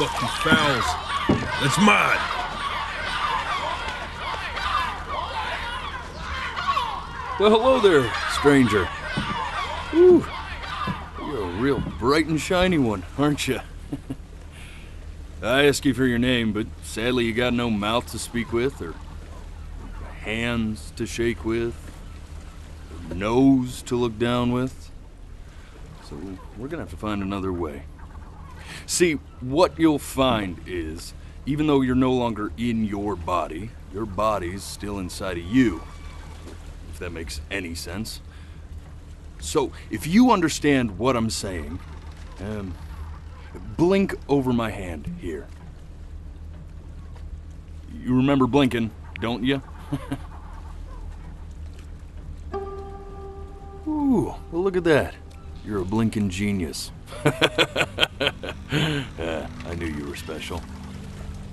Lucky fowls. That's mine. Well, hello there, stranger. Ooh, you're a real bright and shiny one, aren't you? I asked you for your name, but sadly you got no mouth to speak with, or hands to shake with, or nose to look down with. So we're gonna have to find another way. See, what you'll find is, even though you're no longer in your body's still inside of you. If that makes any sense. So, if you understand what I'm saying, blink over my hand here. You remember blinking, don't you? Ooh, well look at that. You're a blinking genius. I knew you were special.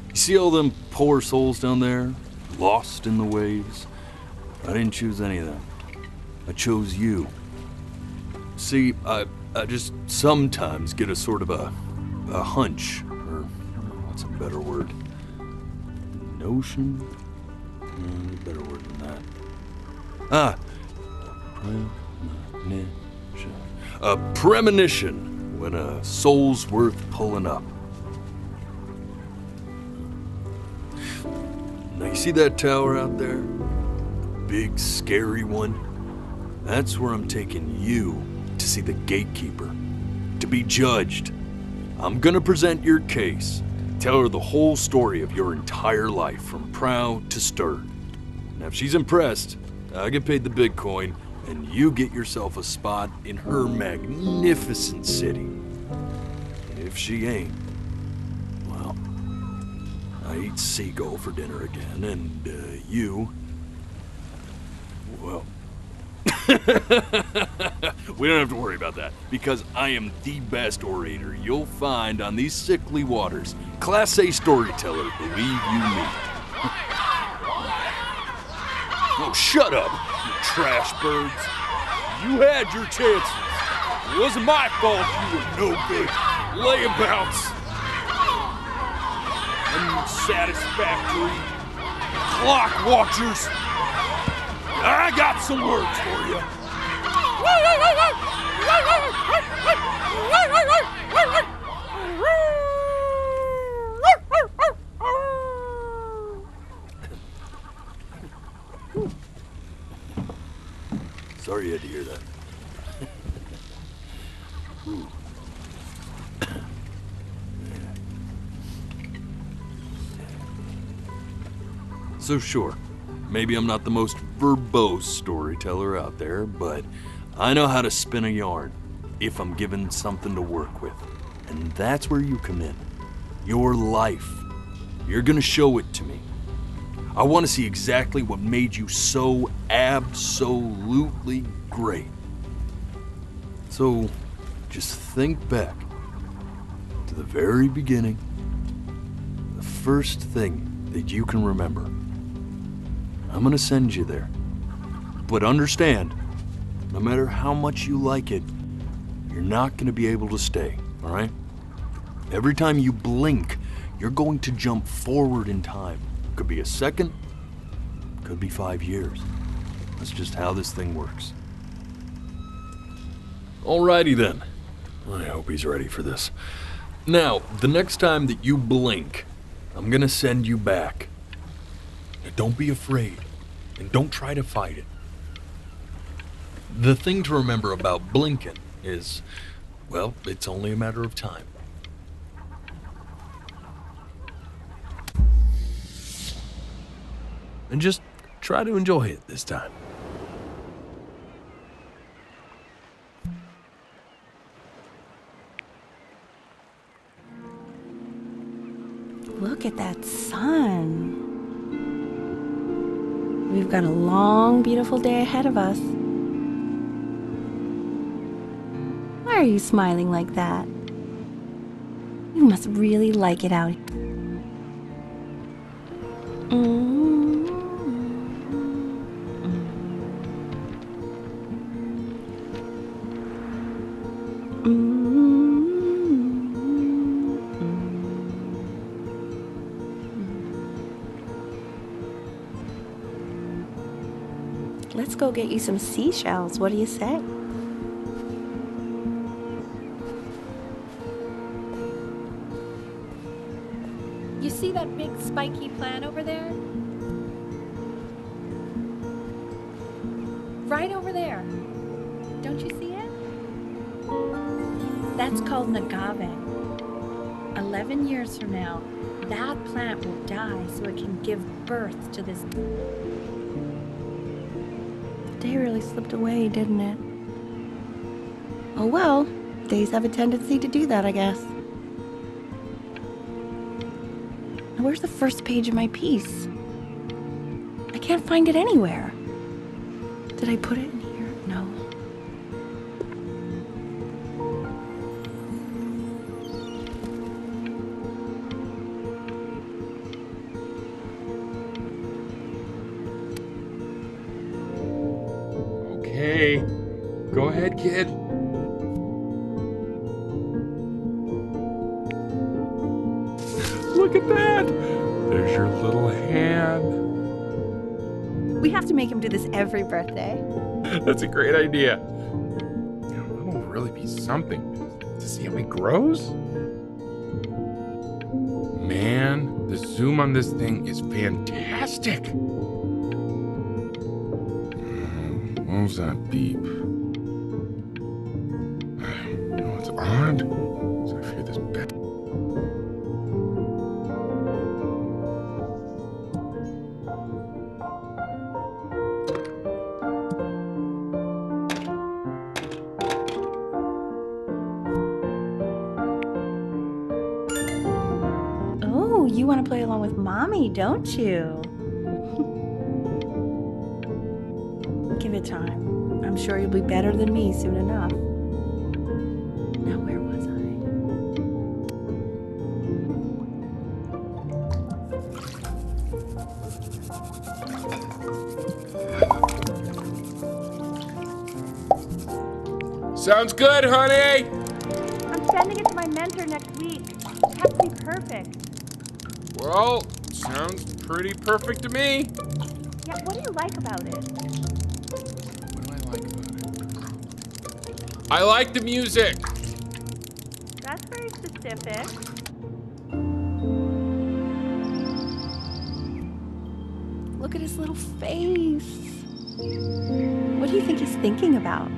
You see all them poor souls down there, lost in the waves? I didn't choose any of them. I chose you. See, I just sometimes get a sort of a hunch, or what's a better word? Notion? Better word than that. Premonition. A premonition when a soul's worth pulling up. Now you see that tower out there? Big, scary one. That's where I'm taking you to see the gatekeeper, to be judged. I'm gonna present your case, tell her the whole story of your entire life, from proud to stern. Now, if she's impressed, I get paid the big coin, and you get yourself a spot in her magnificent city. If she ain't, well, I eat seagull for dinner again, and you... Well, we don't have to worry about that, because I am the best orator you'll find on these sickly waters. Class A storyteller, believe you me. Oh, shut up, you trash birds. You had your chances. It wasn't my fault you were no good. Layabouts. Unsatisfactory. Clock watchers. I got some words for you. Sorry you had to hear that. So sure, maybe I'm not the most verbose storyteller out there, but I know how to spin a yarn if I'm given something to work with. And that's where you come in. Your life. You're gonna show it to me. I want to see exactly what made you so absolutely great. So, just think back to the very beginning, the first thing that you can remember. I'm gonna send you there. But understand, no matter how much you like it, you're not gonna be able to stay, all right? Every time you blink, you're going to jump forward in time. Could be a second, could be 5 years. That's just how this thing works. Alrighty then. I hope he's ready for this. Now, the next time that you blink, I'm gonna send you back. Now, don't be afraid, and don't try to fight it. The thing to remember about blinking is, well, it's only a matter of time. And just try to enjoy it this time. Look at that sun. We've got a long, beautiful day ahead of us. Why are you smiling like that? You must really like it out here. Let's go get you some seashells. What do you say? You see that big spiky plant over there? Right over there. Don't you see it? That's called an agave. 11 years from now, that plant will die so it can give birth to this. The day really slipped away, didn't it? Oh well, days have a tendency to do that, I guess. Now, where's the first page of my piece? I can't find it anywhere. Did I put it in here? No. Okay, go ahead, kid. Look at that! There's your little hand. We have to make him do this every birthday. That's a great idea. That'll really be something to see how he grows. Man, the zoom on this thing is fantastic. What was that beep? Oh, it's odd. So I fear this bed. Oh, you want to play along with Mommy, don't you? Give it time. I'm sure you'll be better than me soon enough. Now, where was I? Sounds good, honey! I'm sending it to my mentor next week. It has to be perfect. Well, sounds pretty perfect to me. Yeah, what do you like about it? What do I like about it? I like the music. That's very specific. Look at his little face. What do you think he's thinking about?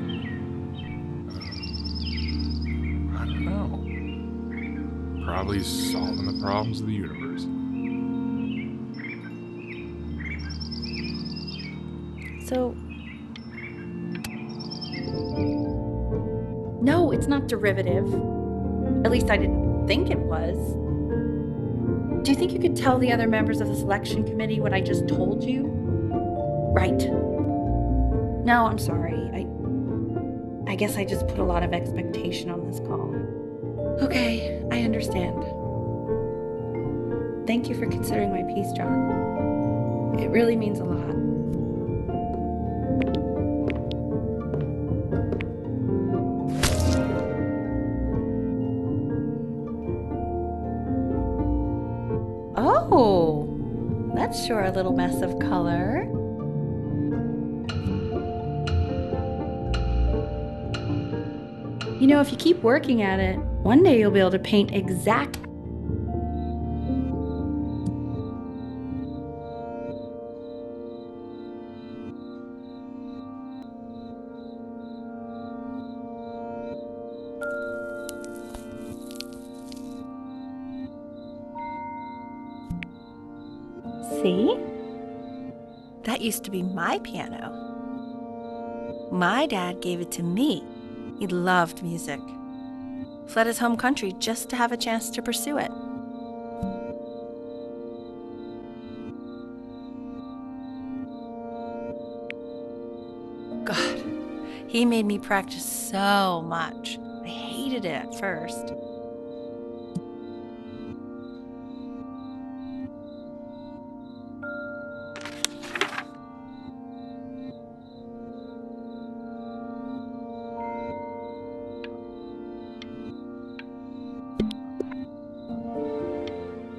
I don't know. Probably solving the problems of the universe. So... No, it's not derivative. At least I didn't think it was. Do you think you could tell the other members of the selection committee what I just told you? Right. No, I'm sorry. I guess I just put a lot of expectation on this call. Okay, I understand. Thank you for considering my piece, John. It really means a lot. Oh, that's sure a little mess of color. You know, if you keep working at it, one day you'll be able to paint exact. See? That used to be my piano. My dad gave it to me. He loved music. Fled his home country just to have a chance to pursue it. God, he made me practice so much. I hated it at first.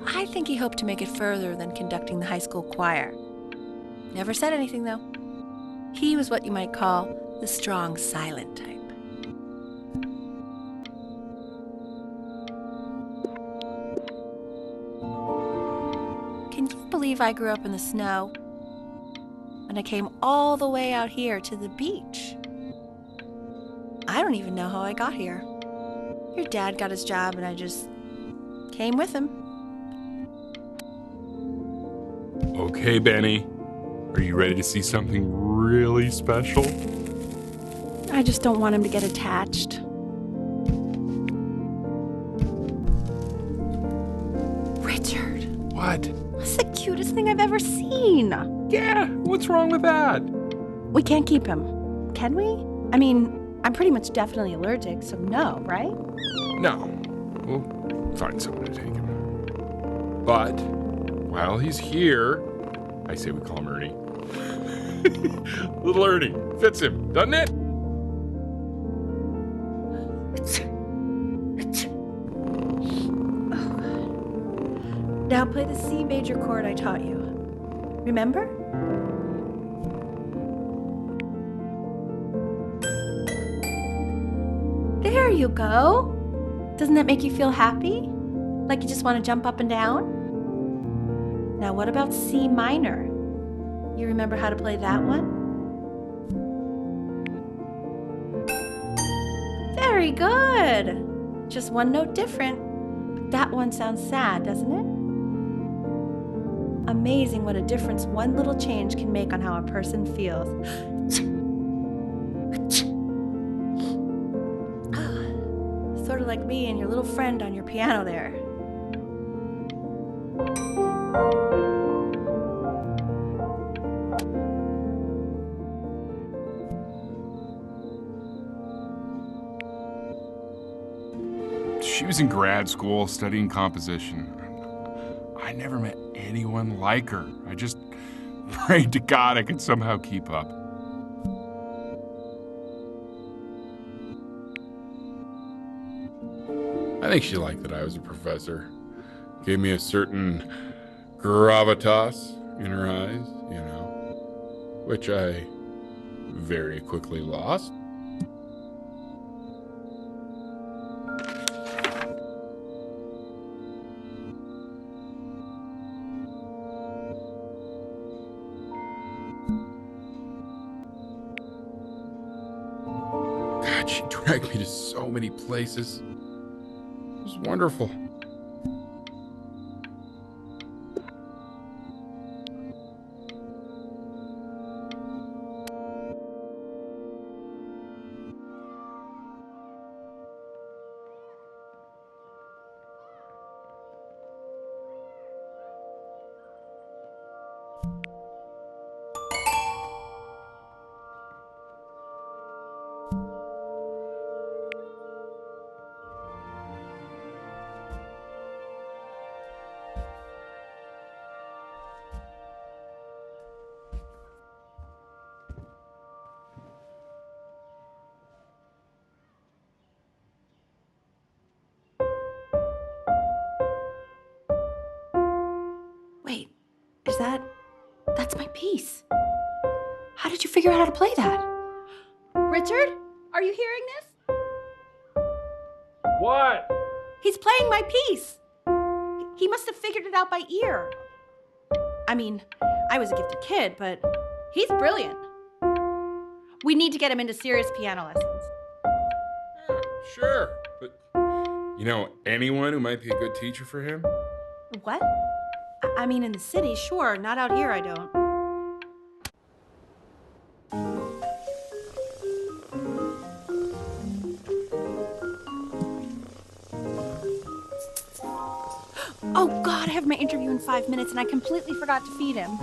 I think he hoped to make it further than conducting the high school choir. Never said anything, though. He was what you might call the strong, silent type. Can you believe I grew up in the snow? And I came all the way out here to the beach. I don't even know how I got here. Your dad got his job and I just came with him. Okay, Benny. Are you ready to see something really special? I just don't want him to get attached. Richard, What? that's the cutest thing I've ever seen. Yeah, what's wrong with that? We can't keep him, can we? I mean, I'm pretty much definitely allergic, so no, right? No. We'll find someone to take him. But while he's here, I say we call him Ernie. Little Ernie. Fits him, doesn't it? Now play the C major chord I taught you. Remember? There you go. Doesn't that make you feel happy? Like you just want to jump up and down? Now what about C minor? You remember how to play that one? Very good. Just one note different. But that one sounds sad, doesn't it? Amazing what a difference one little change can make on how a person feels. Sort of like me and your little friend on your piano there. She was in grad school studying composition. I never met anyone like her. I just prayed to God I could somehow keep up. I think she liked that I was a professor. Gave me a certain gravitas in her eyes, you know, which I very quickly lost. God, she dragged me to so many places. It was wonderful. Wait, that's my piece. How did you figure out how to play that? Richard, are you hearing this? What? He's playing my piece. He must have figured it out by ear. I mean, I was a gifted kid, but he's brilliant. We need to get him into serious piano lessons. Sure, but you know anyone who might be a good teacher for him? What? I mean, in the city, sure. Not out here, I don't. Oh, God, I have my interview in 5 minutes, and I completely forgot to feed him.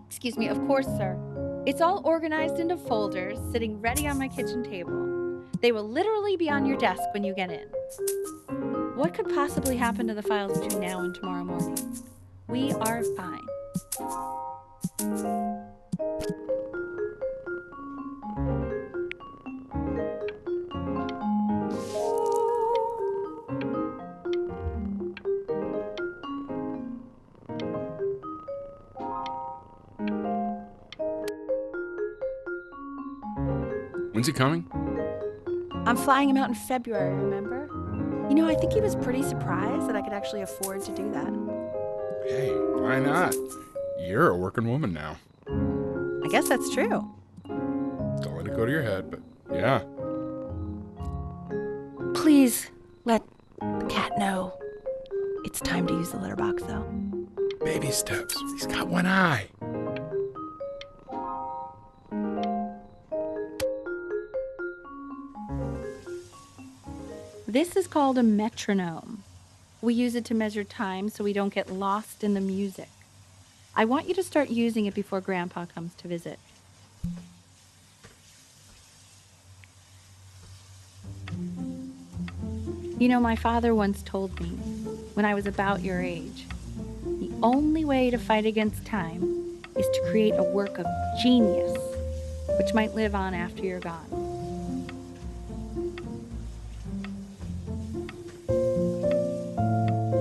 Excuse me, of course, sir. It's all organized into folders, sitting ready on my kitchen table. They will literally be on your desk when you get in. What could possibly happen to the files between now and tomorrow morning? We are fine. When's he coming? I'm flying him out in February, remember? You know, I think he was pretty surprised that I could actually afford to do that. Hey, why not? You're a working woman now. I guess that's true. Don't let it go to your head, but yeah. Please let the cat know. It's time to use the litter box, though. Baby steps. He's got one eye. This is called a metronome. We use it to measure time so we don't get lost in the music. I want you to start using it before Grandpa comes to visit. You know, my father once told me, when I was about your age, the only way to fight against time is to create a work of genius, which might live on after you're gone.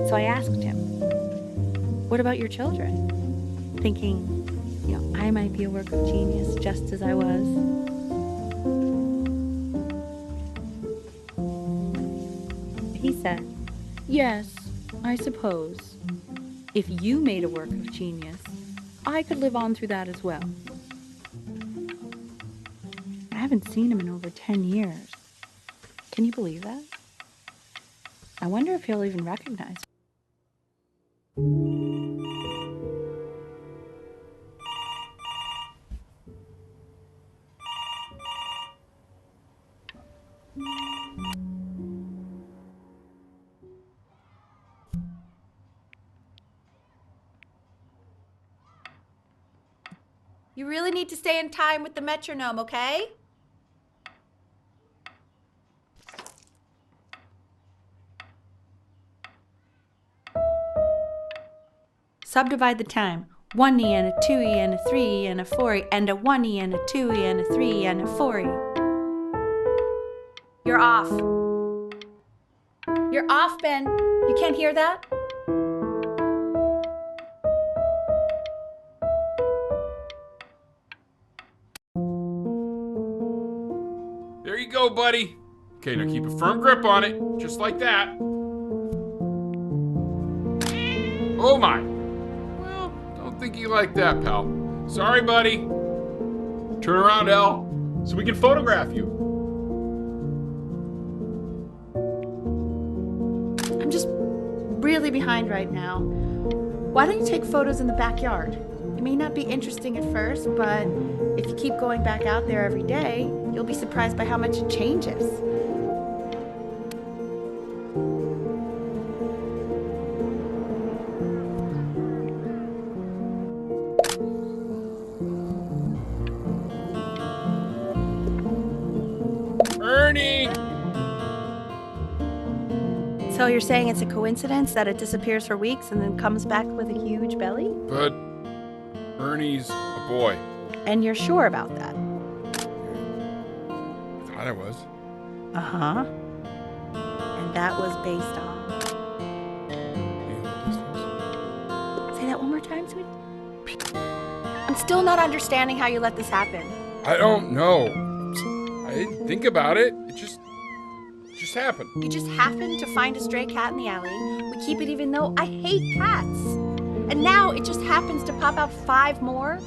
So I asked him, what about your children? Thinking, I might be a work of genius just as I was. He said, yes, I suppose. If you made a work of genius, I could live on through that as well. I haven't seen him in over 10 years. Can you believe that? I wonder if he'll even recognize me. You really need to stay in time with the metronome, okay? Subdivide the time. 1E and a 2E and a 3E and a 4E and a 1E and a 2E and a 3E and a 4E. You're off. You're off, Ben. You can't hear that? There you go, buddy. Okay, now keep a firm grip on it, just like that. Oh my. Well, don't think you like that, pal. Sorry, buddy. Turn around, Elle, so we can photograph you. I'm just really behind right now. Why don't you take photos in the backyard? It may not be interesting at first, but if you keep going back out there every day, you'll be surprised by how much it changes. Ernie! So you're saying it's a coincidence that it disappears for weeks and then comes back with a huge belly? But Ernie's a boy. And you're sure about that? I thought I was. Uh-huh. And that was based on... Say that one more time, sweetie. I'm still not understanding how you let this happen. I don't know. I didn't think about it. It just happened. You just happened to find a stray cat in the alley. We keep it even though I hate cats. And now it just happens to pop out 5 more.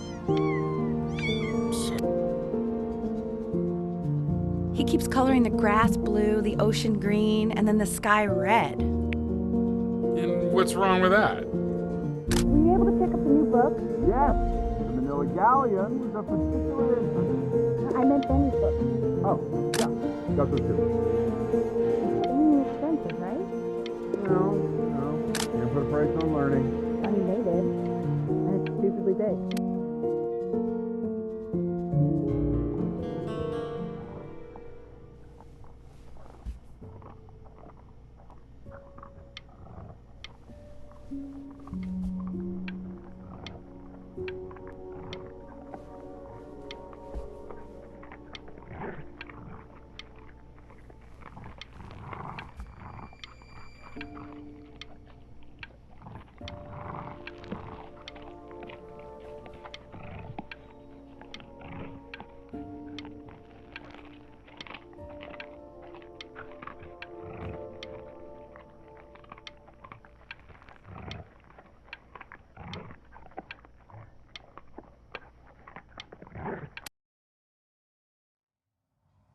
He keeps coloring the grass blue, the ocean green, and then the sky red. And what's wrong with that? Were you able to pick up the new book? Yes, the Manila Galleon was of particular interest. I meant Benny's book. Oh, yeah, got those too. Expensive, right? No, you put a price on learning. I mean, they did. And it's stupidly big.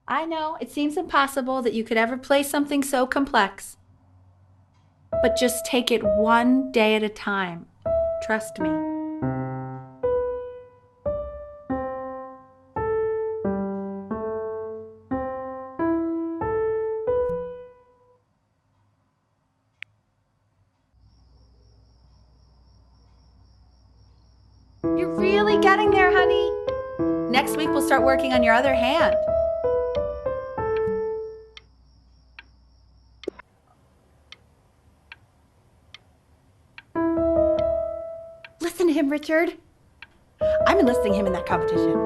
I know, it seems impossible that you could ever play something so complex. But just take it one day at a time. Trust me. You're really getting there, honey. Next week, we'll start working on your other hand. Listen to him, Richard. I'm enlisting him in that competition.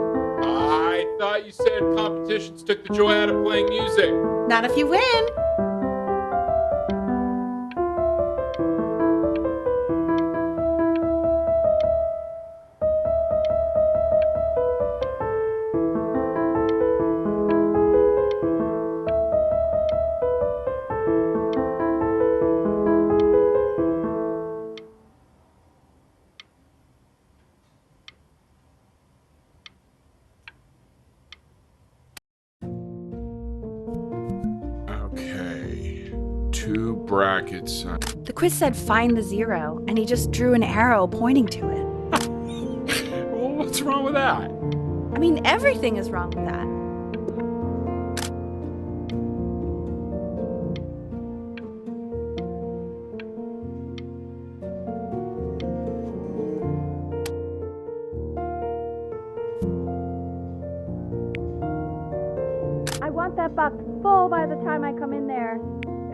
I thought you said competitions took the joy out of playing music. Not if you win. Okay. 2 brackets. The quiz said find the zero, and he just drew an arrow pointing to it. Well, what's wrong with that? I mean, everything is wrong with that. I want that box full by the time I come in there.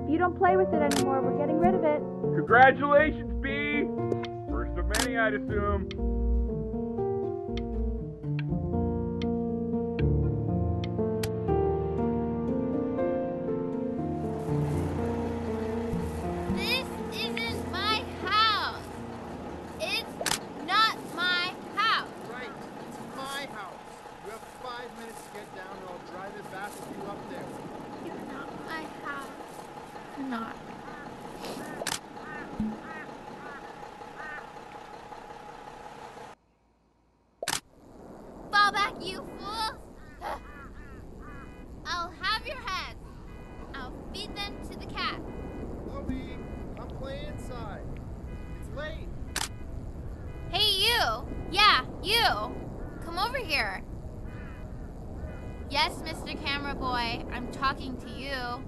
If you don't play with it anymore, we're getting rid of it. Congratulations, B! First of many, I'd assume. This isn't my house. It's not my house. Right, it's my house. You have 5 minutes to get down, or I'll drive it back with you up there. It's not my house. Not. Fall back, you fools! I'll have your heads. I'll feed them to the cat. Chloe, come play inside. It's late. Hey, you! Yeah, you! Come over here. Yes, Mr. Camera Boy, I'm talking to you.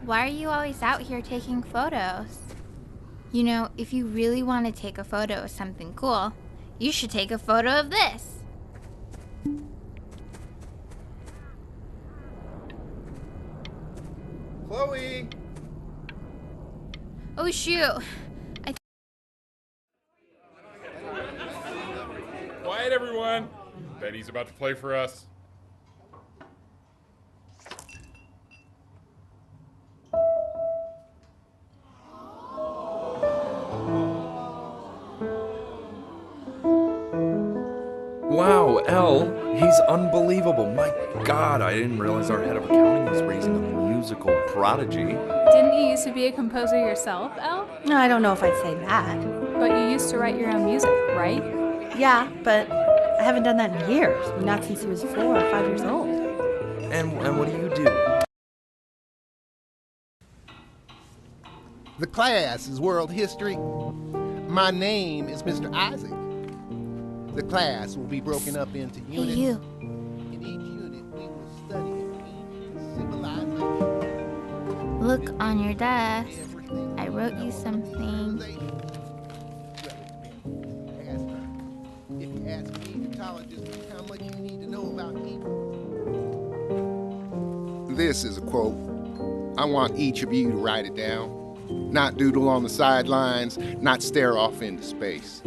Why are you always out here taking photos? You know, if you really want to take a photo of something cool, you should take a photo of this. Chloe! Oh, shoot. Quiet, everyone. Betty's about to play for us. Wow, Elle, he's unbelievable. My God, I didn't realize our head of accounting was raising a musical prodigy. Didn't you used to be a composer yourself, Elle? No, I don't know if I'd say that. But you used to write your own music, right? Yeah, but I haven't done that in years. Not since he was 4 or 5 years old. And what do you do? The class is world history. My name is Mr. Isaac. The class will be broken up into Hey, units. you. In each unit, we will study ancient civilization. Look on your desk. Everything I wrote you something. Well, it's been past time. If this is a quote, I want each of you to write it down. Not doodle on the sidelines, not stare off into space.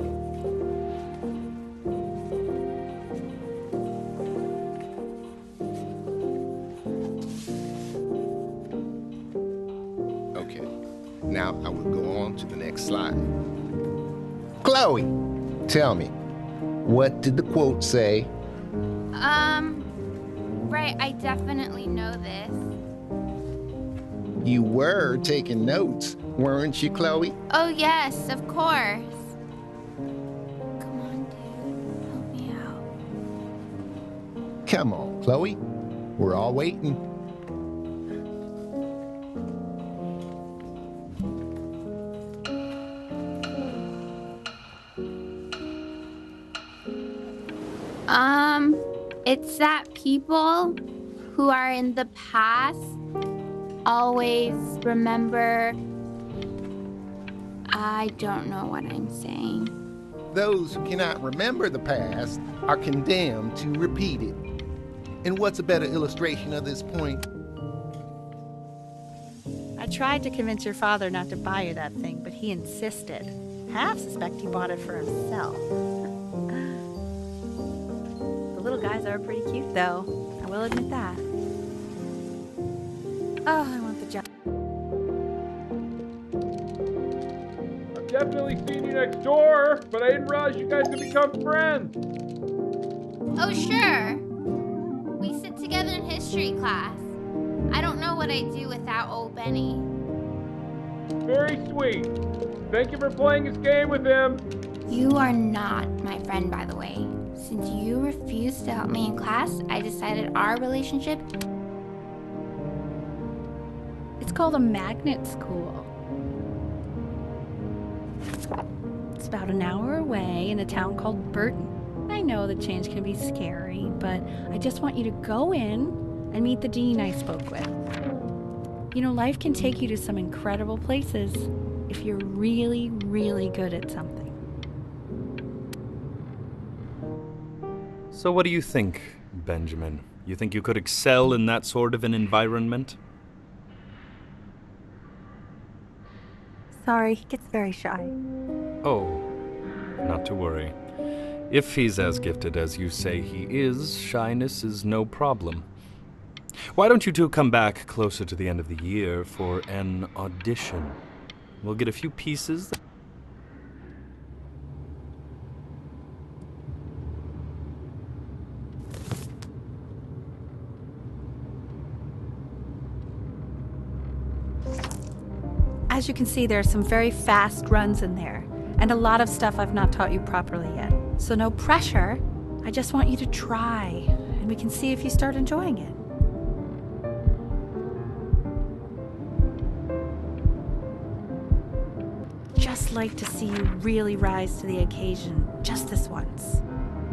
Okay, now I will go on to the next slide. Chloe, tell me, what did the quote say? Right, I definitely know this. You were taking notes, weren't you, Chloe? Oh, yes, of course. Come on, dude. Help me out. Come on, Chloe. We're all waiting. It's that people who are in the past always remember. I don't know what I'm saying. Those who cannot remember the past are condemned to repeat it. And what's a better illustration of this point? I tried to convince your father not to buy you that thing, but he insisted. Half suspect he bought it for himself. The little guys are pretty cute, though. I will admit that. Oh, I want the job. I've definitely seen you next door, but I didn't realize you guys could become friends. Oh, sure. We sit together in history class. I don't know what I'd do without old Benny. Very sweet. Thank you for playing this game with him. You are not my friend, by the way. Since you refused to help me in class, I decided our relationship... It's called a magnet school. It's about an hour away in a town called Burton. I know the change can be scary, but I just want you to go in and meet the dean I spoke with. You know, life can take you to some incredible places if you're really, really good at something. So what do you think, Benjamin? You think you could excel in that sort of an environment? Sorry, he gets very shy. Oh, not to worry. If he's as gifted as you say he is, shyness is no problem. Why don't you two come back closer to the end of the year for an audition? We'll get a few pieces. As you can see, there are some very fast runs in there, and a lot of stuff I've not taught you properly yet. So no pressure. I just want you to try, and we can see if you start enjoying it. Just like to see you really rise to the occasion, just this once.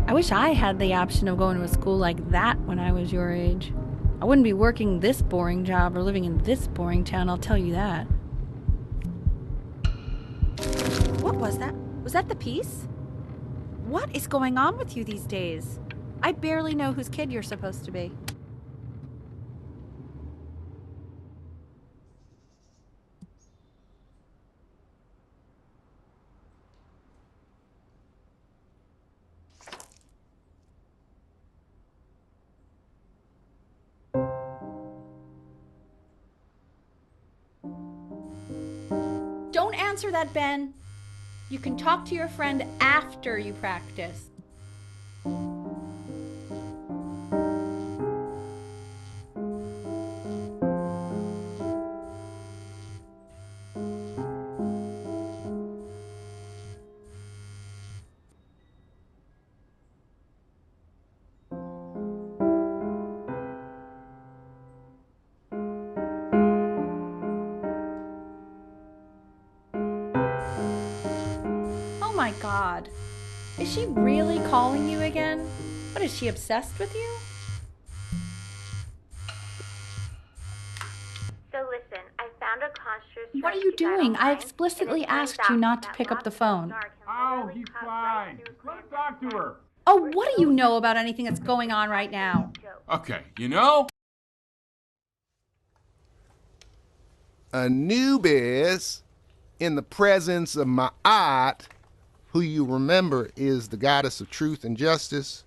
I wish I had the option of going to a school like that when I was your age. I wouldn't be working this boring job or living in this boring town, I'll tell you that. What was that? Was that the piece? What is going on with you these days? I barely know whose kid you're supposed to be. Don't answer that, Ben. You can talk to your friend after you practice. Oh my God. Is she really calling you again? What, is she obsessed with you? So listen, I found a construct. What are you doing? I explicitly asked you not to pick up the phone. Oh, he's fine. Let him talk to her. Oh, what do you know about anything that's going on right now? Okay, you know, Anubis, in the presence of Ma'at, who you remember is the goddess of truth and justice,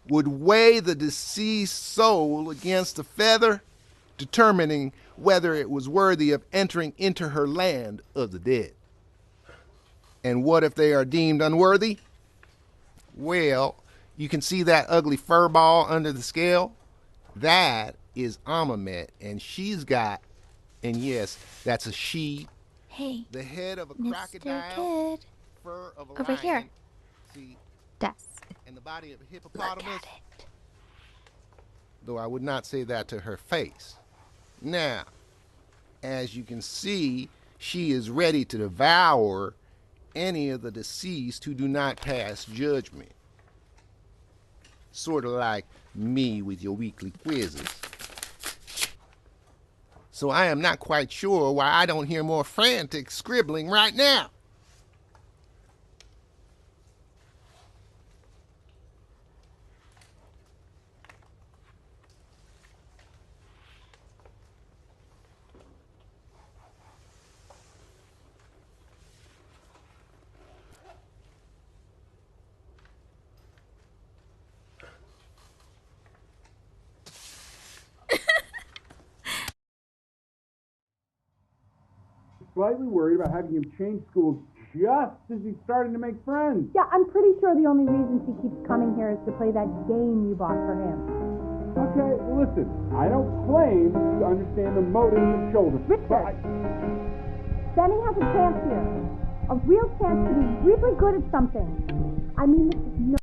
would weigh the deceased soul against a feather, determining whether it was worthy of entering into her land of the dead. And what if they are deemed unworthy? Well, you can see that ugly fur ball under the scale? That is Amamet, and she's got, and yes, that's a she, Hey, the head of a Mr. crocodile, Kid. fur of a Over lion, here. see, Desk. and the body of a Look hippopotamus. at it. Though I would not say that to her face. Now, as you can see, she is ready to devour any of the deceased who do not pass judgment. Sort of like me with your weekly quizzes. So I am not quite sure why I don't hear more frantic scribbling right now. Slightly worried about having him change schools just as he's starting to make friends. Yeah, I'm pretty sure the only reason he keeps coming here is to play that game you bought for him. Okay, listen, I don't claim to understand the motives of children. Richard, Benny has a chance here. A real chance to be really good at something. I mean, this is no...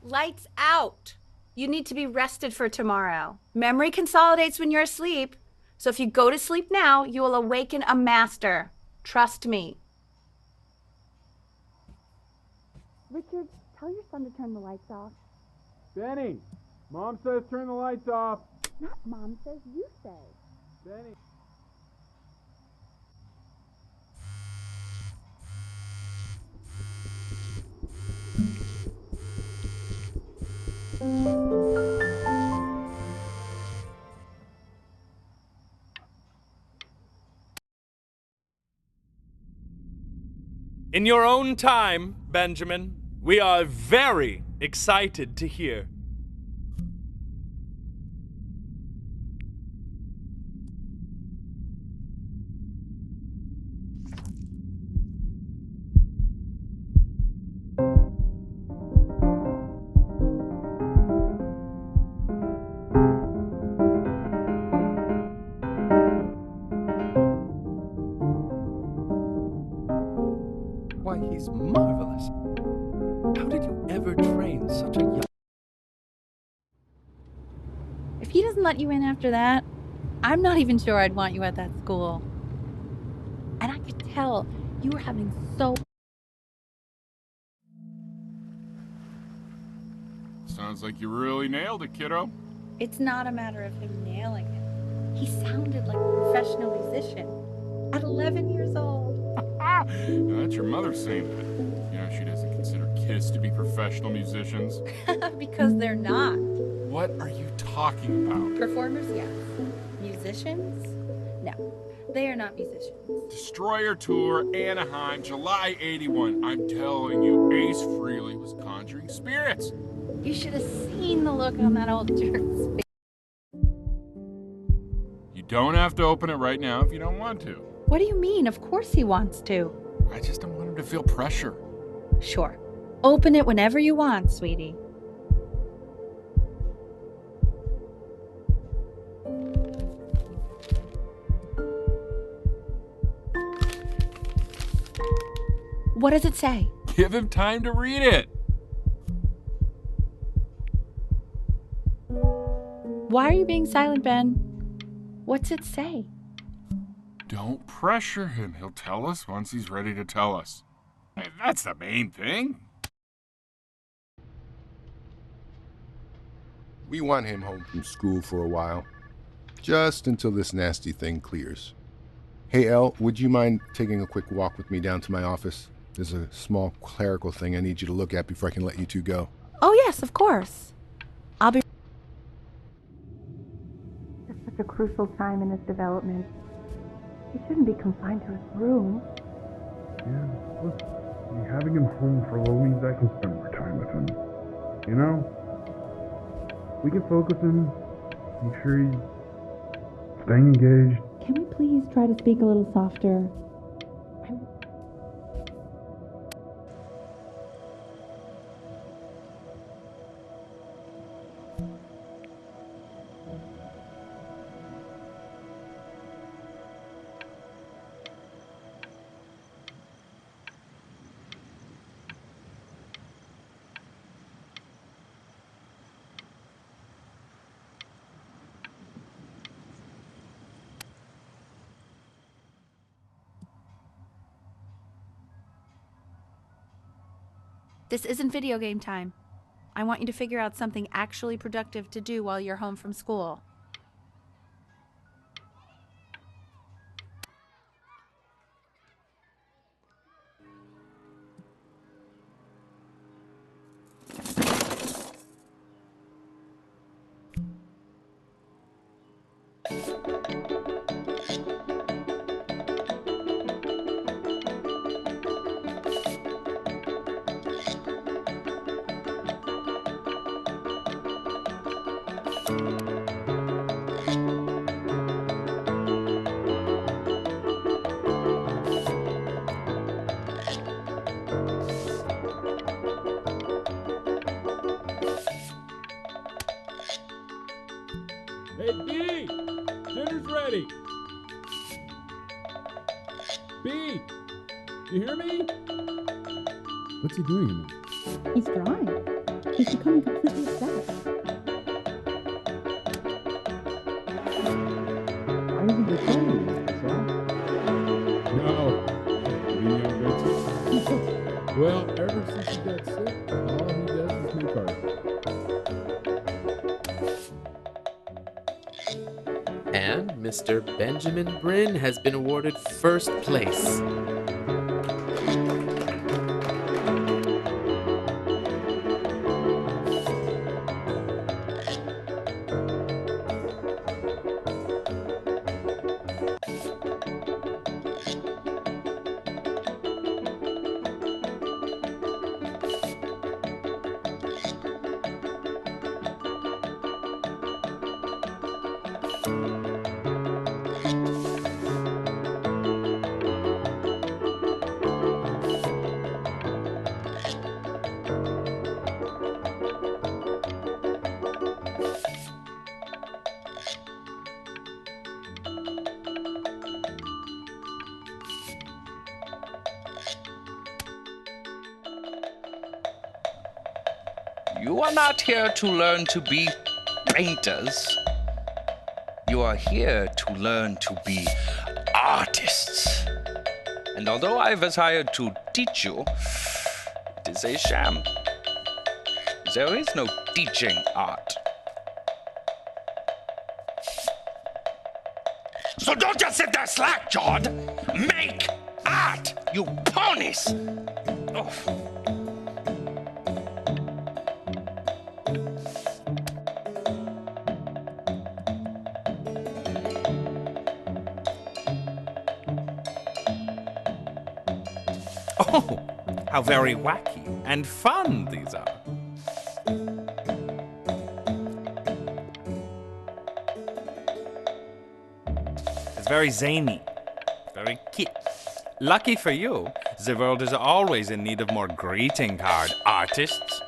Lights out. You need to be rested for tomorrow. Memory consolidates when you're asleep. So if you go to sleep now, you will awaken a master. Trust me. Richard, tell your son to turn the lights off. Benny, Mom says turn the lights off. Not Mom says, you say. Benny. In your own time, Benjamin, we are very excited to hear. Why, he's marvelous. How did you ever train such a young... If he doesn't let you in after that, I'm not even sure I'd want you at that school. And I could tell you were having so... Sounds like you really nailed it, kiddo. It's not a matter of him nailing it. He sounded like a professional musician at 11 years old. Now, that's your mother saying that. You know, she doesn't consider kids to be professional musicians. Because they're not. What are you talking about? Performers, yes. Musicians? No, they are not musicians. Destroyer Tour, Anaheim, July 81. I'm telling you, Ace Frehley was conjuring spirits. You should have seen the look on that old jerk's face. You don't have to open it right now if you don't want to. What do you mean? Of course he wants to. I just don't want him to feel pressure. Sure. Open it whenever you want, sweetie. What does it say? Give him time to read it. Why are you being silent, Ben? What's it say? Don't pressure him. He'll tell us once he's ready to tell us. Hey, that's the main thing. We want him home from school for a while. Just until this nasty thing clears. Hey, Elle, would you mind taking a quick walk with me down to my office? There's a small clerical thing I need you to look at before I can let you two go. Oh, yes, of course. I'll be. It's such a crucial time in his development. He shouldn't be confined to his room. Yeah, look, having him home for a little means I can spend more time with him. You know? We can focus him, make sure he's staying engaged. Can we please try to speak a little softer? This isn't video game time. I want you to figure out something actually productive to do while you're home from school. Hey, B! Dinner's ready! B! You hear me? What's he doing in there? He's drawing. He's becoming completely obsessed. Why isn't he showing me this, huh? No. Well, ever since he got sick, all he does is make art. And Mr. Benjamin Bryn has been awarded first place. You are not here to learn to be painters. You are here to learn to be artists. And although I was hired to teach you, it is a sham. There is no teaching art. So don't just sit there slack-jawed. Make art, you ponies! Oh. Oh, how very wacky and fun these are. It's very zany, very cute. Lucky for you, the world is always in need of more greeting card artists.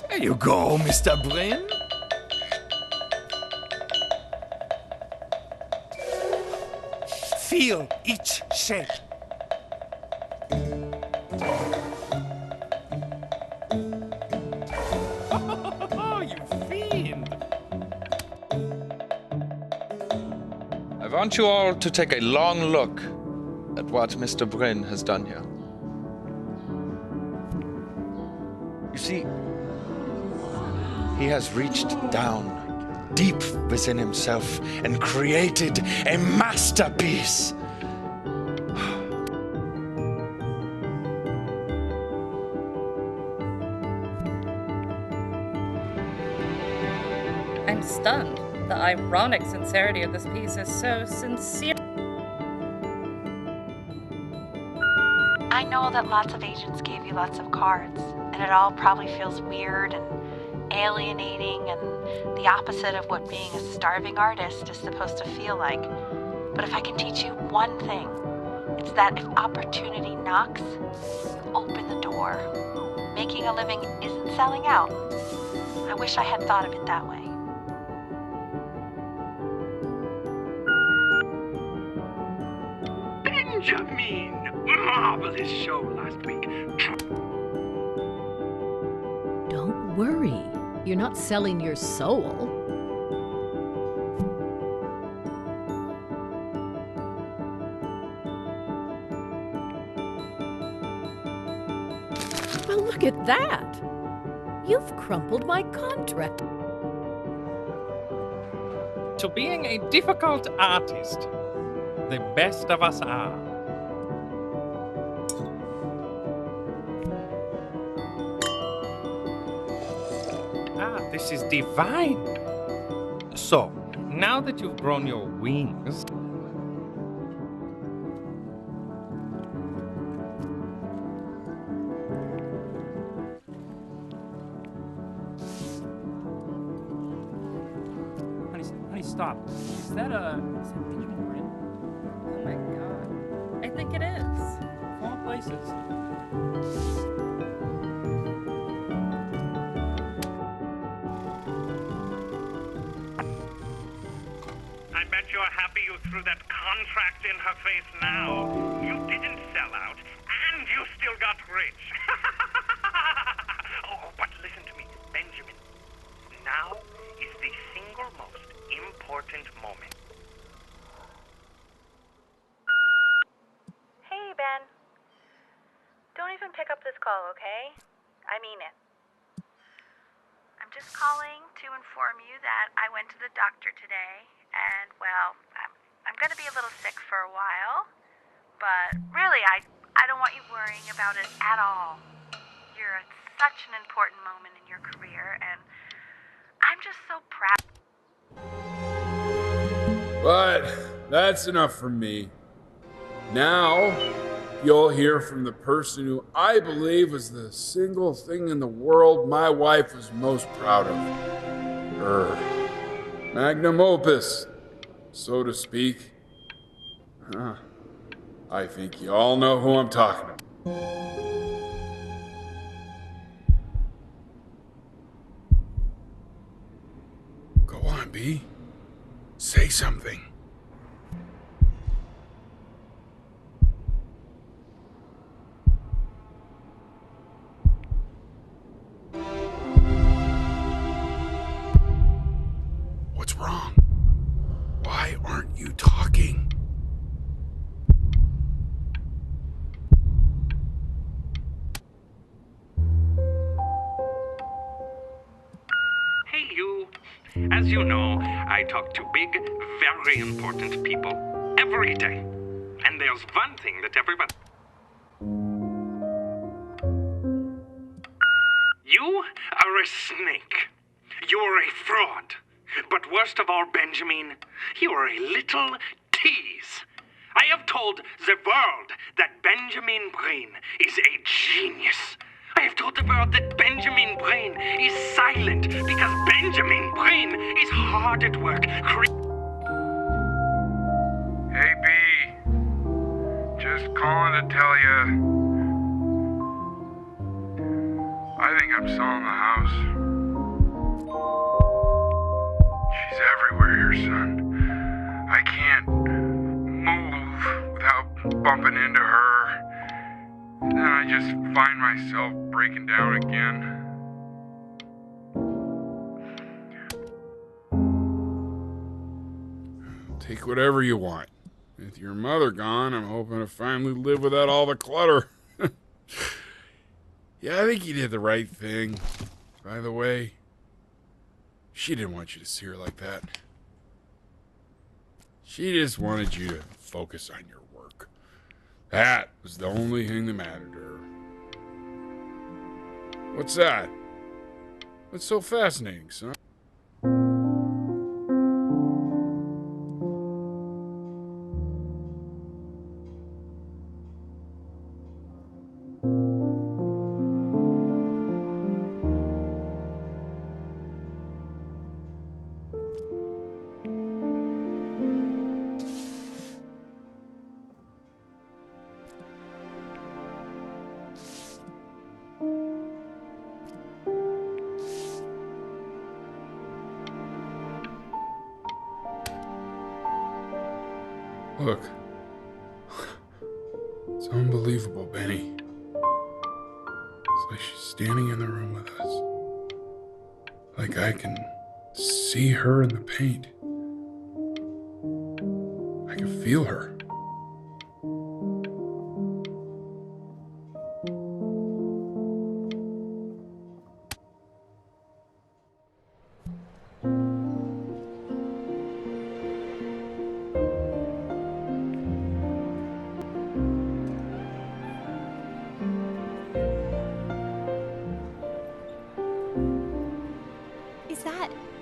There you go, Mr. Bryn. Feel each shape. Oh, you fiend! I want you all to take a long look at what Mr. Bryn has done here. He has reached down deep within himself and created a masterpiece. I'm stunned. The ironic sincerity of this piece is so sincere. I know that lots of agents gave you lots of cards, and it all probably feels weird and alienating and the opposite of what being a starving artist is supposed to feel like. But if I can teach you one thing, it's that if opportunity knocks, you open the door. Making a living isn't selling out. I wish I had thought of it that way. Benjamin! Marvelous show last week. Don't worry. You're not selling your soul. Well, look at that. You've crumpled my contract. To being a difficult artist, the best of us are. This is divine. So, now that you've grown your wings, honey, stop. Is that Benjamin Brin? Oh my god. I think it is. Of all places. I bet you're happy you threw that contract in her face now. You didn't sell out, and you still got rich. Oh, but listen to me, Benjamin. Now is the single most important moment. Hey, Ben. Don't even pick up this call, okay? I mean it. I'm just calling to inform you that I went to the doctor today, and, well, I'm going to be a little sick for a while, but really, I don't want you worrying about it at all. You're at such an important moment in your career, and I'm just so proud. But that's enough from me. Now, you'll hear from the person who I believe is the single thing in the world my wife was most proud of. Her magnum opus, so to speak. I think you all know who I'm talking about. Go on, B. Say something. What's wrong? Why aren't you talking? Hey, you. As you know, I talk to big, very important people every day. And there's one thing that everybody... You are a snake. You are a fraud. But worst of all, Benjamin, you are a little tease. I have told the world that Benjamin Brain is a genius. I have told the world that Benjamin Brain is silent because Benjamin Brain is hard at work. Hey, B. Just calling to tell you. I think I'm selling the house. She's everywhere here, son. I can't move without bumping into her. Then I just find myself breaking down again. Take whatever you want. With your mother gone, I'm hoping to finally live without all the clutter. Yeah, I think you did the right thing. By the way, She didn't want you to see her like that. She just wanted you to focus on your work. That was the only thing that mattered to her. What's that? What's so fascinating, son? Look. It's unbelievable, Benny. It's like she's standing in the room with us. Like I can see her in the paint. I can feel her.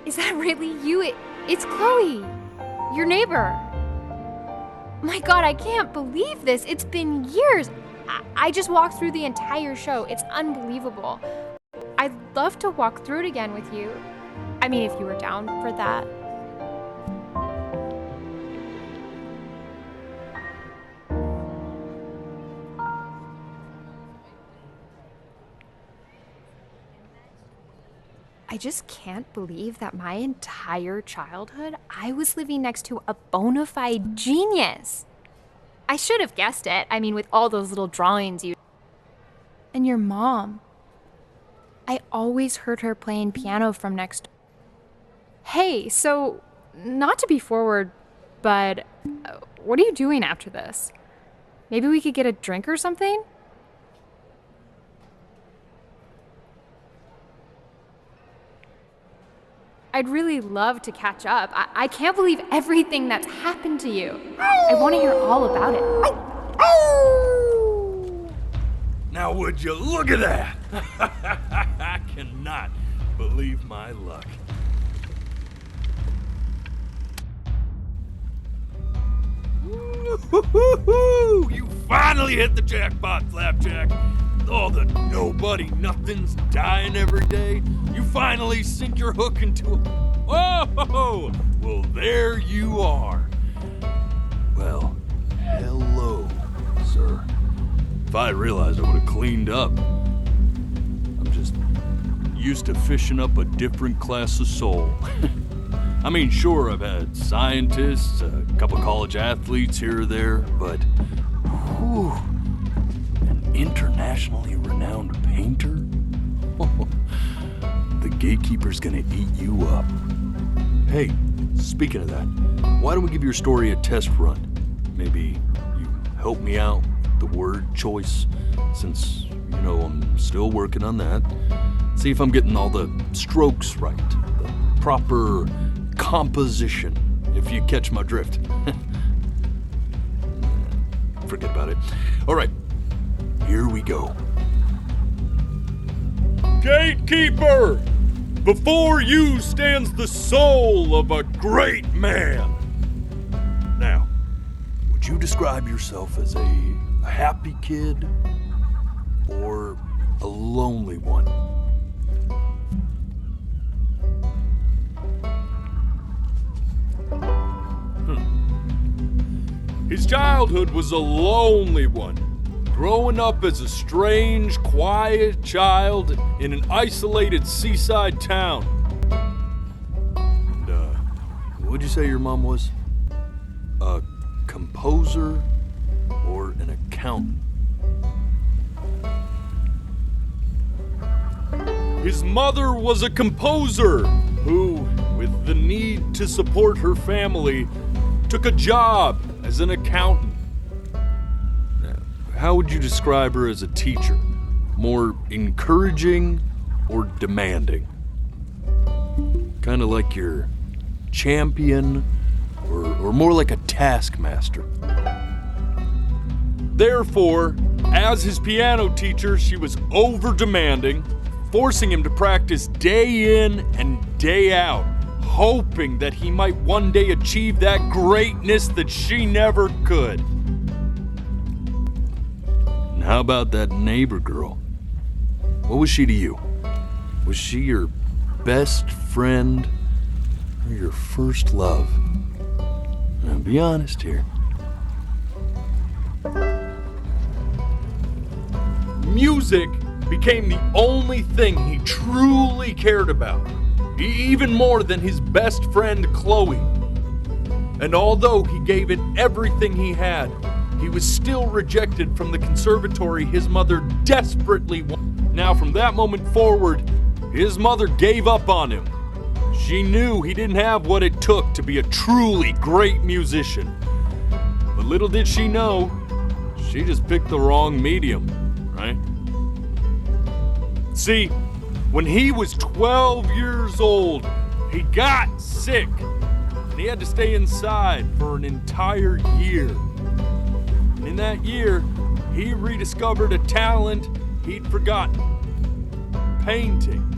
Is that really you? It's Chloe, your neighbor. My God, I can't believe this. It's been years. I just walked through the entire show. It's unbelievable. I'd love to walk through it again with you. I mean, if you were down for that. I just can't believe that my entire childhood, I was living next to a bona fide genius. I should have guessed it. I mean, with all those little drawings you... And your mom. I always heard her playing piano from next door. Hey, so, not to be forward, but what are you doing after this? Maybe we could get a drink or something? I'd really love to catch up. I can't believe everything that's happened to you. I want to hear all about it. Now would you look at that? I cannot believe my luck. Woo-hoo-hoo-hoo! You finally hit the jackpot, Flapjack. All the nobody nothings dying every day. You finally sink your hook into a... Whoa! Well, there you are. Well, hello, sir. If I realized, I would have cleaned up. I'm just used to fishing up a different class of soul. I mean, sure, I've had scientists, a couple college athletes here or there, but... Whew, an internationally renowned painter? The gatekeeper's gonna eat you up. Hey, speaking of that, why don't we give your story a test run? Maybe you help me out with the word choice, since, you know, I'm still working on that. See if I'm getting all the strokes right, the proper composition, if you catch my drift. Forget about it. All right, here we go. Gatekeeper! Before you stands the soul of a great man. Now, would you describe yourself as a happy kid or a lonely one? His childhood was a lonely one, growing up as a strange, quiet child in an isolated seaside town. And, what'd you say your mom was? A composer or an accountant? His mother was a composer who, with the need to support her family, took a job as an accountant. How would you describe her as a teacher? More encouraging or demanding? Kind of like your champion, or more like a taskmaster. Therefore, as his piano teacher, she was over-demanding, forcing him to practice day in and day out, hoping that he might one day achieve that greatness that she never could. And how about that neighbor girl? What was she to you? Was she your best friend or your first love? Now be honest here. Music became the only thing he truly cared about, even more than his best friend Chloe. And although he gave it everything he had, he was still rejected from the conservatory his mother desperately wanted. Now from that moment forward, his mother gave up on him. She knew he didn't have what it took to be a truly great musician. But little did she know, she just picked the wrong medium, right? See, when he was 12 years old, he got sick, and he had to stay inside for an entire year. And in that year, he rediscovered a talent he'd forgotten: painting.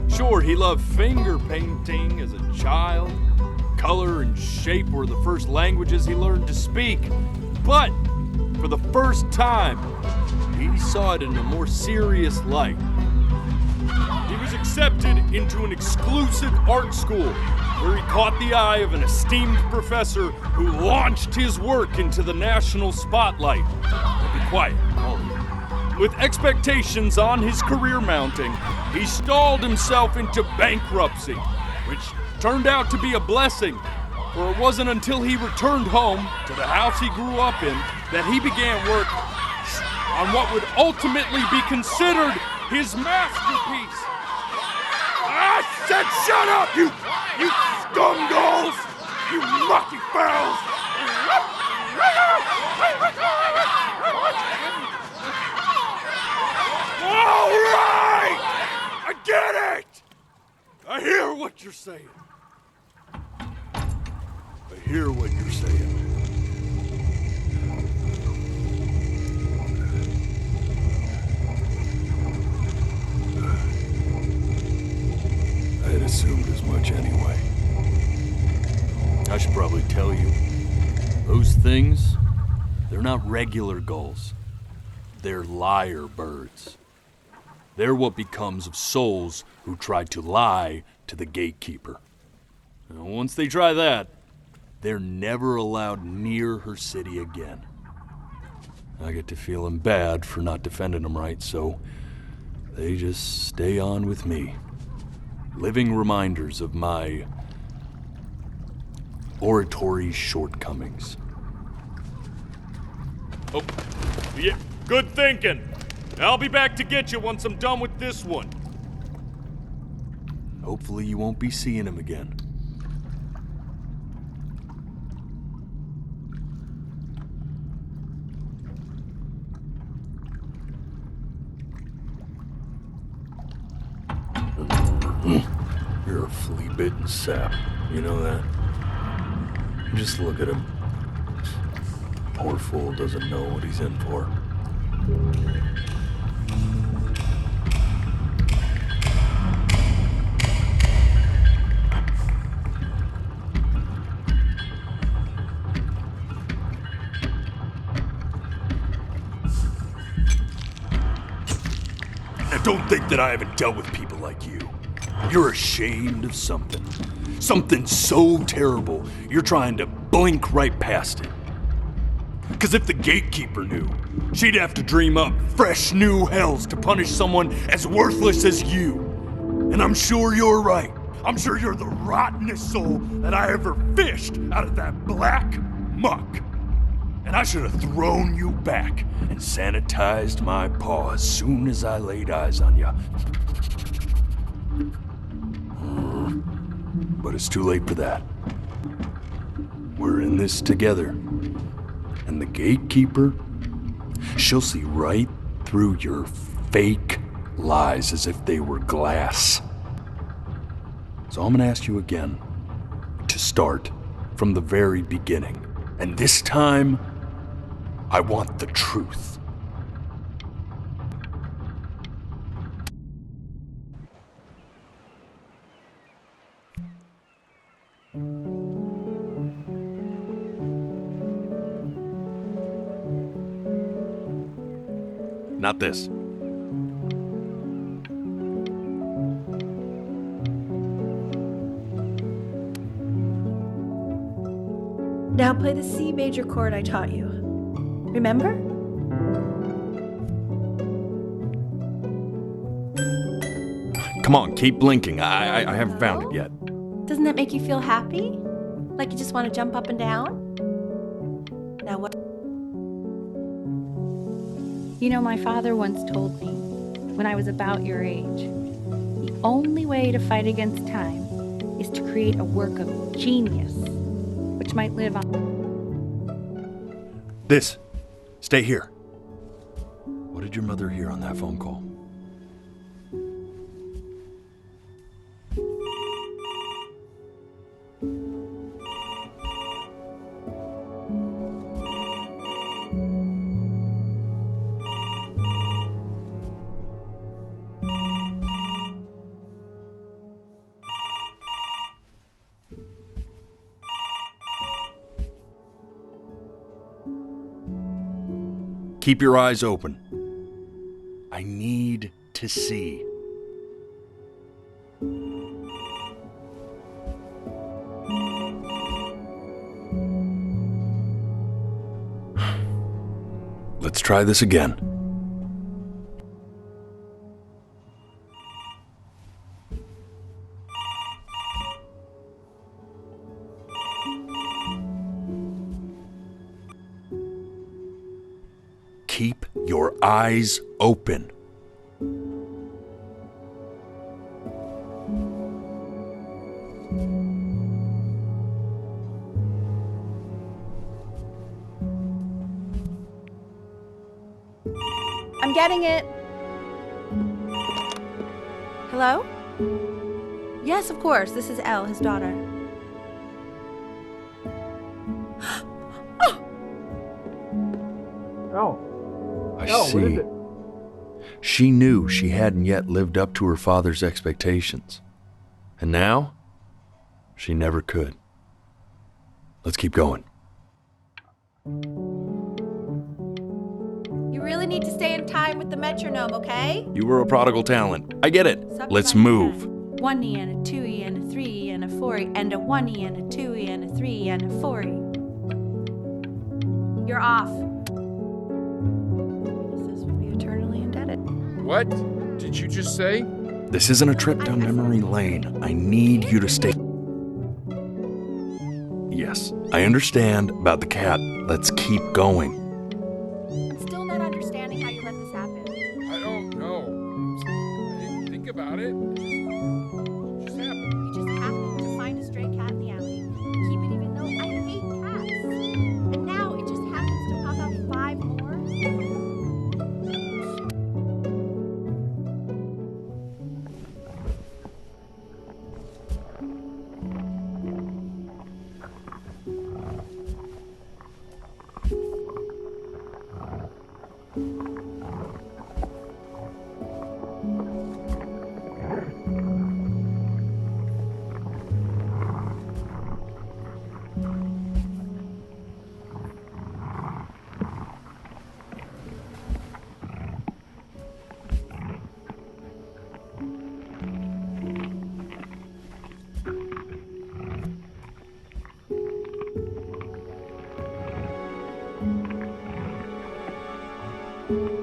Sure, he loved finger painting as a child. Color and shape were the first languages he learned to speak. But for the first time, he saw it in a more serious light. He was accepted into an exclusive art school where he caught the eye of an esteemed professor who launched his work into the national spotlight. Now be quiet, all of you. With expectations on his career mounting, he stalled himself into bankruptcy, which turned out to be a blessing, for it wasn't until he returned home to the house he grew up in that he began work on what would ultimately be considered his masterpiece. I said shut up, you scumdolls! You mucky fowls! All right! I get it! I hear what you're saying. I hear what you're saying. I had assumed as much anyway. I should probably tell you, those things, they're not regular gulls. They're lyre birds. They're what becomes of souls who try to lie to the gatekeeper. And once they try that, they're never allowed near her city again. I get to feeling bad for not defending them right, so they just stay on with me. Living reminders of my oratory shortcomings. Oh, yeah, good thinking. I'll be back to get you once I'm done with this one. Hopefully you won't be seeing him again. You're a flea-bitten sap. You know that? Just look at him. Poor fool doesn't know what he's in for. Now don't think that I haven't dealt with people like you. You're ashamed of something. Something so terrible, you're trying to blink right past it. Because if the gatekeeper knew, she'd have to dream up fresh new hells to punish someone as worthless as you. And I'm sure you're right. I'm sure you're the rottenest soul that I ever fished out of that black muck. And I should have thrown you back and sanitized my paw as soon as I laid eyes on you. But it's too late for that. We're in this together. And the gatekeeper, she'll see right through your fake lies as if they were glass. So I'm gonna ask you again to start from the very beginning. And this time, I want the truth. Not this. Now play the C major chord I taught you. Remember? Come on, keep blinking. I haven't found it yet. Doesn't that make you feel happy? Like you just want to jump up and down? Now what? You know, my father once told me, when I was about your age, the only way to fight against time is to create a work of genius, which might live on. This. Stay here. What did your mother hear on that phone call? Keep your eyes open. I need to see. Let's try this again. Keep your eyes open. I'm getting it. Hello? Yes, of course. This is Elle, his daughter. Oh. I Oh, see. what is it? She knew she hadn't yet lived up to her father's expectations. And now, she never could. Let's keep going. You really need to stay in time with the metronome, okay? You were a prodigal talent. I get it. Let's move. 1E and a 2E and a 3E and a 4E and a 1E and a 2E and a 3E and a 4E. You're off. This will be eternally indebted. What did you just say? This isn't a trip down memory lane. I need you to stay. Yes, I understand about the cat. Let's keep going. I'm still not understanding how you let this happen. I don't know. I didn't think about it. It just happened. You just happened to find a stray cat in the alley. Keep it even though I hate cats. And now it just happens to pop out 5 more.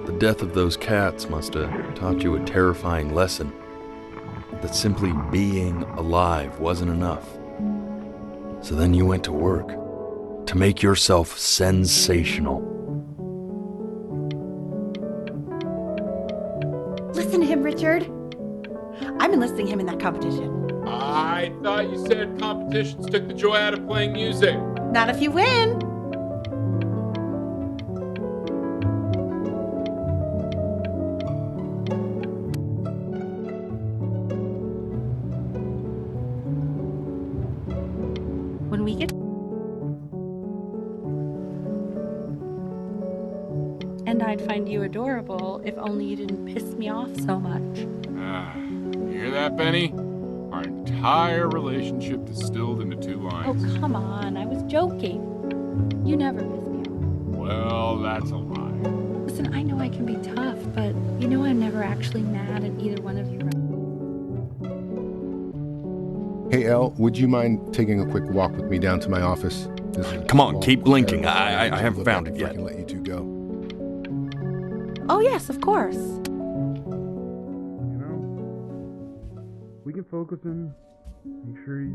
The death of those cats must have taught you a terrifying lesson. That simply being alive wasn't enough. So then you went to work to make yourself sensational. Listen to him, Richard. I'm enlisting him in that competition. I thought you said competitions took the joy out of playing music. Not if you win. When we get... And I'd find you adorable if only you didn't piss me off so much. You hear that, Benny? Our entire relationship distilled into 2 lines. Oh, come on. I was joking. You never piss me off. Well, that's a lie. Listen, I know I can be tough, but you know I'm never actually mad at either one of you. Hey, Elle, would you mind taking a quick walk with me down to my office? Come on, keep blinking. I haven't found it yet. I can let you two go. Oh, yes, of course. You know, we can focus in, make sure he's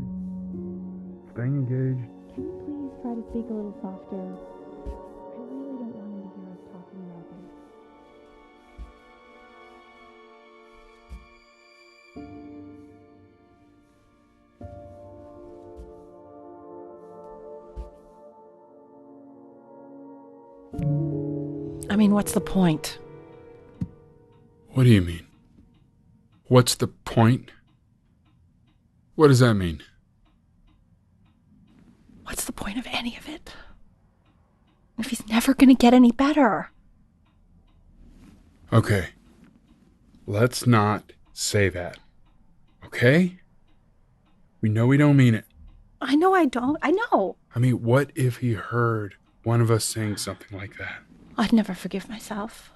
staying engaged. Can you please try to speak a little softer? I really don't want him to hear us talking about this. I mean, what's the point? What do you mean? What's the point? What does that mean? What's the point of any of it? If he's never going to get any better. Okay. Let's not say that. Okay? We know we don't mean it. I know I don't. I know. I mean, what if he heard one of us saying something like that? I'd never forgive myself.